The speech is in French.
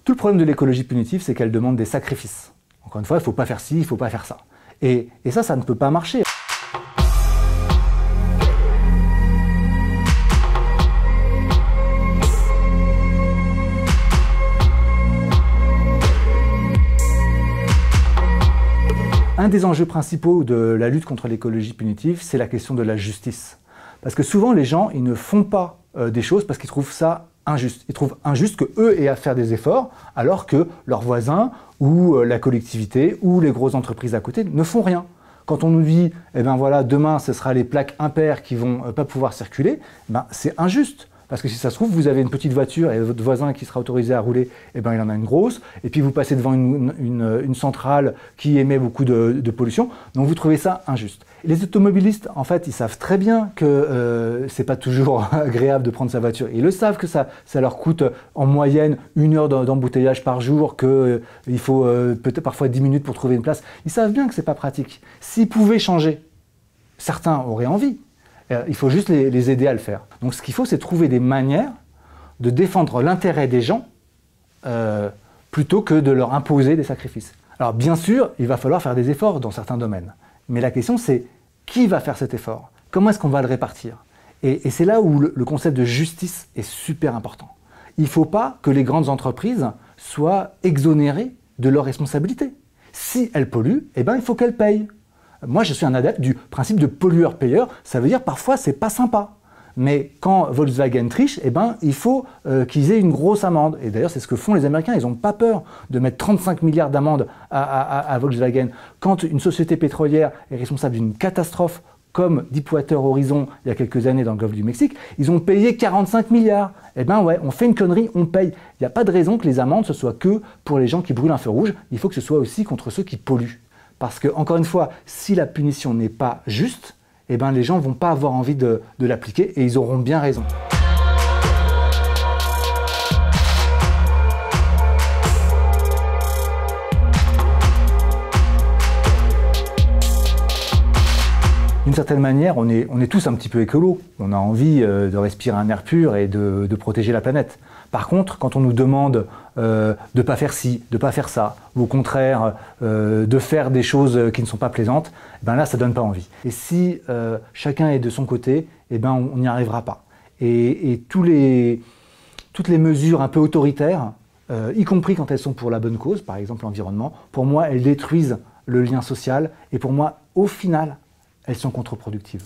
Tout le problème de l'écologie punitive, c'est qu'elle demande des sacrifices. Encore une fois, il ne faut pas faire ci, il ne faut pas faire ça. Et ça ne peut pas marcher. Un des enjeux principaux de la lutte contre l'écologie punitive, c'est la question de la justice. Parce que souvent, les gens, ils ne font pas des choses parce qu'ils trouvent ça injuste. Ils trouvent injuste qu'eux aient à faire des efforts, alors que leurs voisins, ou la collectivité, ou les grosses entreprises à côté ne font rien. Quand on nous dit, eh ben voilà, demain, ce sera les plaques impaires qui vont pas pouvoir circuler, ben, c'est injuste. Parce que si ça se trouve, vous avez une petite voiture et votre voisin qui sera autorisé à rouler, eh ben, il en a une grosse. Et puis vous passez devant une centrale qui émet beaucoup de pollution. Donc vous trouvez ça injuste. Et les automobilistes, en fait, ils savent très bien que c'est pas toujours agréable de prendre sa voiture. Ils le savent que ça leur coûte en moyenne 1 heure d'embouteillage par jour, qu'il faut peut-être parfois 10 minutes pour trouver une place. Ils savent bien que c'est pas pratique. S'ils pouvaient changer, certains auraient envie. Il faut juste les aider à le faire. Donc ce qu'il faut, c'est trouver des manières de défendre l'intérêt des gens plutôt que de leur imposer des sacrifices. Alors bien sûr, il va falloir faire des efforts dans certains domaines. Mais la question, c'est qui va faire cet effort? Comment est-ce qu'on va le répartir? Et c'est là où le concept de justice est super important. Il ne faut pas que les grandes entreprises soient exonérées de leurs responsabilités. Si elles polluent, eh ben, il faut qu'elles payent. Moi, je suis un adepte du principe de pollueur-payeur. Ça veut dire parfois, c'est pas sympa. Mais quand Volkswagen triche, eh ben, il faut qu'ils aient une grosse amende. Et d'ailleurs, c'est ce que font les Américains. Ils n'ont pas peur de mettre 35 milliards d'amendes à Volkswagen. Quand une société pétrolière est responsable d'une catastrophe, comme Deepwater Horizon il y a quelques années dans le golfe du Mexique, ils ont payé 45 milliards. Eh ben ouais, on fait une connerie, on paye. Il n'y a pas de raison que les amendes, ce soit que pour les gens qui brûlent un feu rouge. Il faut que ce soit aussi contre ceux qui polluent. Parce que, encore une fois, si la punition n'est pas juste, eh ben, les gens ne vont pas avoir envie de l'appliquer et ils auront bien raison. D'une certaine manière, on est tous un petit peu écolos. On a envie de respirer un air pur et de protéger la planète. Par contre, quand on nous demande de ne pas faire ci, de ne pas faire ça, ou au contraire de faire des choses qui ne sont pas plaisantes, ben là, ça ne donne pas envie. Et si chacun est de son côté, eh ben, on n'y arrivera pas. Et toutes les mesures un peu autoritaires, y compris quand elles sont pour la bonne cause, par exemple l'environnement, pour moi, elles détruisent le lien social. Et pour moi, au final, elles sont contre-productives.